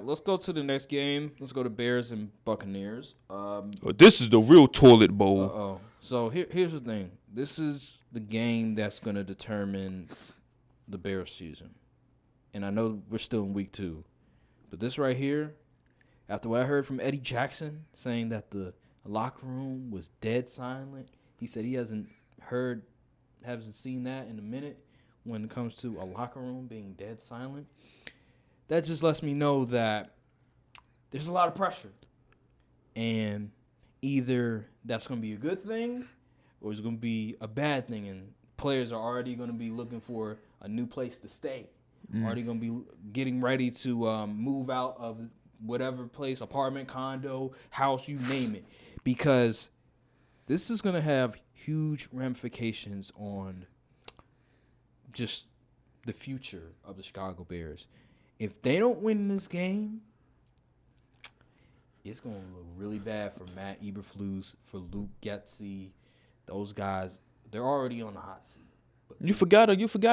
let's go to the next game. Let's go to Bears and Buccaneers. This is the real toilet bowl. So here's the thing. This is the game that's going to determine the Bears season. And I know we're still in week 2. But this right here, after what I heard from Eddie Jackson saying that the locker room was dead silent, he said he hasn't seen that in a minute when it comes to a locker room being dead silent. That just lets me know that there's a lot of pressure. And either that's going to be a good thing or it's going to be a bad thing. And players are already going to be looking for a new place to stay. Already going to be getting ready to move out of whatever place, apartment, condo, house, you name it. Because this is going to have huge ramifications on just the future of the Chicago Bears. If they don't win this game, it's going to look really bad for Matt Eberflus, for Luke Getsy. Those guys, they're already on the hot seat. But You forgot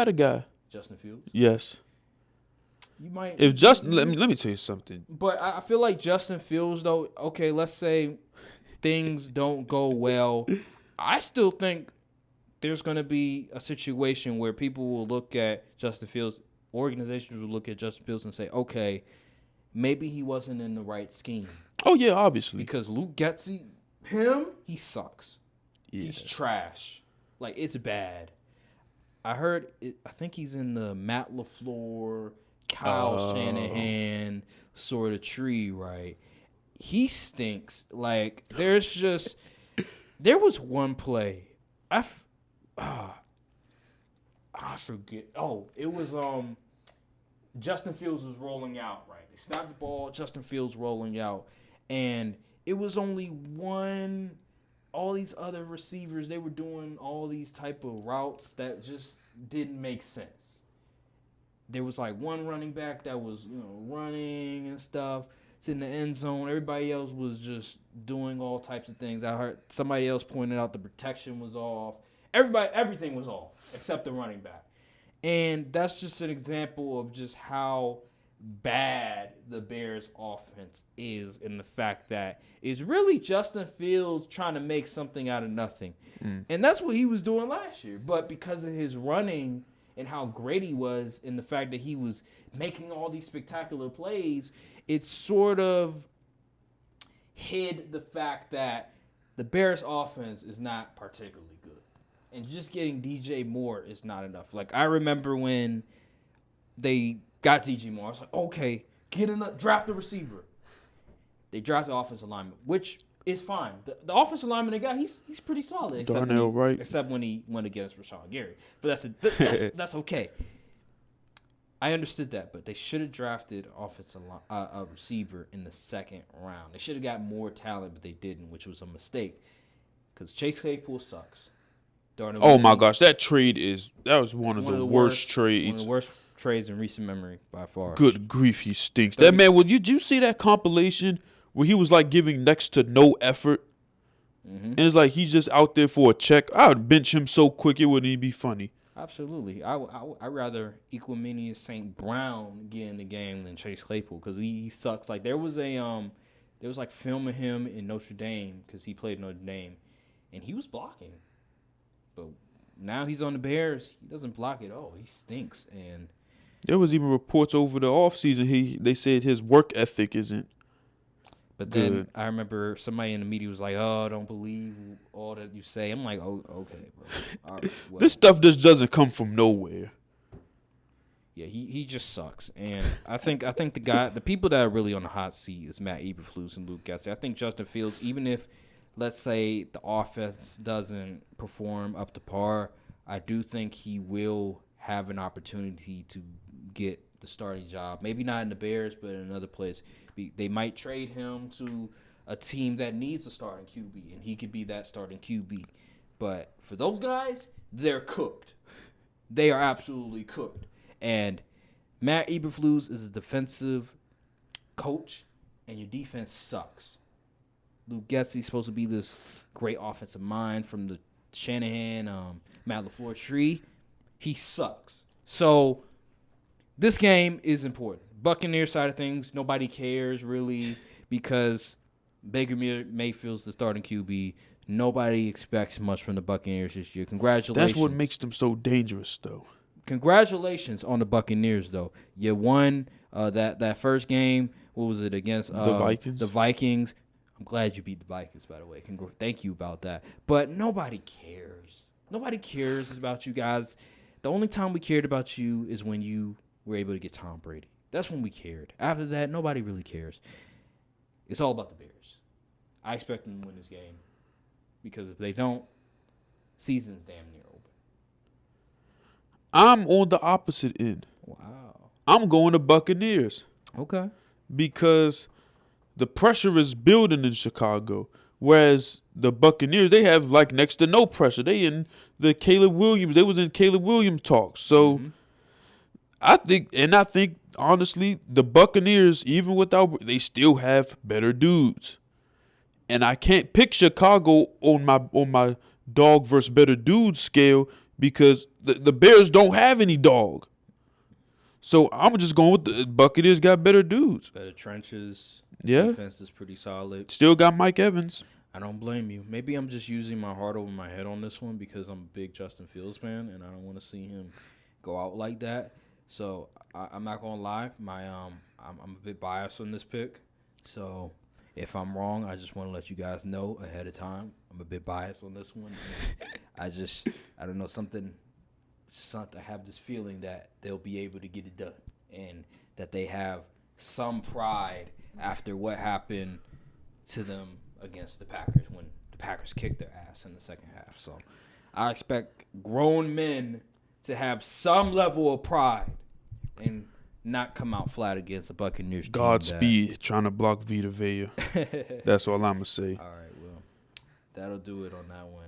a guy. Justin Fields? Yes. You might. If Justin, let me tell you something. But I feel like Justin Fields, though, okay, let's say things don't go well. I still think there's going to be a situation where people will look at Justin Fields, organizations will look at Justin Fields and say, okay, maybe he wasn't in the right scheme. Oh, yeah, obviously. Because Luke Getsy, he sucks. Yeah. He's trash. Like, it's bad. I think he's in the Matt LaFleur, Kyle Shanahan sort of tree, right? He stinks. Like, there was one play. I forget. Oh, it was Justin Fields was rolling out, right? They snapped the ball, Justin Fields rolling out, and it was only one. All these other receivers, they were doing all these type of routes that just didn't make sense. There was like one running back that was, running and stuff. It's in the end zone. Everybody else was just doing all types of things. I heard somebody else pointed out the protection was off. Everything was off except the running back. And that's just an example of just how bad the Bears offense is, in the fact that it's really Justin Fields trying to make something out of nothing. And that's what he was doing last year. But because of his running and how great he was, and the fact that he was making all these spectacular plays, it sort of hid the fact that the Bears offense is not particularly good. And just getting DJ Moore is not enough. Like, I remember when they got DJ Moore, I was like, okay, draft the receiver. They drafted the offensive lineman, which is fine. The offensive lineman they got, he's pretty solid. Darnell Wright. Except when he went against Rashawn Gary. But that's okay. I understood that, but they should have drafted a receiver in the second round. They should have got more talent, but they didn't, which was a mistake. Because Chase Claypool sucks. My gosh, that was one of the worst trades. One of the worst trades in recent memory by far. Good grief, he stinks. That man, did you see that compilation where he was like giving next to no effort? And it's like he's just out there for a check. I would bench him so quick it wouldn't even be funny. Absolutely. I'd rather Equiminius St. Brown get in the game than Chase Claypool because he sucks. Like there was like film of him in Notre Dame because he played Notre Dame, and he was blocking. But now he's on the Bears. He doesn't block at all. He stinks. And there was even reports over the offseason. They said his work ethic isn't. But then good. I remember somebody in the media was like, "Oh, don't believe all that you say." I'm like, "Oh, okay, bro." All right, well. This stuff just doesn't come from nowhere. Yeah, he just sucks. And I think the people that are really on the hot seat is Matt Eberflus and Luke Getsy. I think Justin Fields, even if let's say the offense doesn't perform up to par, I do think he will have an opportunity to get the starting job. Maybe not in the Bears, but in another place. They might trade him to a team that needs a starting QB, and he could be that starting QB. But for those guys, they're cooked. They are absolutely cooked. And Matt Eberflus is a defensive coach, and your defense sucks. Luke Getsy is supposed to be this great offensive mind from the Shanahan, Matt LaFleur tree. He sucks. So this game is important. Buccaneers side of things, nobody cares really because Baker Mayfield's the starting QB. Nobody expects much from the Buccaneers this year. Congratulations. That's what makes them so dangerous, though. Congratulations on the Buccaneers, though. You won that first game. What was it against The Vikings? The Vikings. I'm glad you beat the Vikings, by the way. Thank you about that. But nobody cares. Nobody cares about you guys. The only time we cared about you is when you were able to get Tom Brady. That's when we cared. After that, nobody really cares. It's all about the Bears. I expect them to win this game because if they don't, season's damn near over. I'm on the opposite end. Wow. I'm going to Buccaneers Okay. because the pressure is building in Chicago, whereas the Buccaneers, they have like next to no pressure. They in the Caleb Williams. They was in Caleb Williams talks. So I think honestly, the Buccaneers, even without, they still have better dudes. And I can't pick Chicago on my dog versus better dude scale because the Bears don't have any dog. So I'm just going with the Buccaneers got better dudes. Better trenches. Yeah. Defense is pretty solid. Still got Mike Evans. I don't blame you. Maybe I'm just using my heart over my head on this one because I'm a big Justin Fields fan and I don't want to see him go out like that. So I'm not gonna lie. I'm a bit biased on this pick. So if I'm wrong, I just want to let you guys know ahead of time. I'm a bit biased on this one. I don't know, something. I have this feeling that they'll be able to get it done and that they have some pride after what happened to them against the Packers when the Packers kicked their ass in the second half. So I expect grown men to have some level of pride and not come out flat against the Buccaneers. Godspeed trying to block Vita Vea. That's all I'm going to say. All right, well, that'll do it on that one.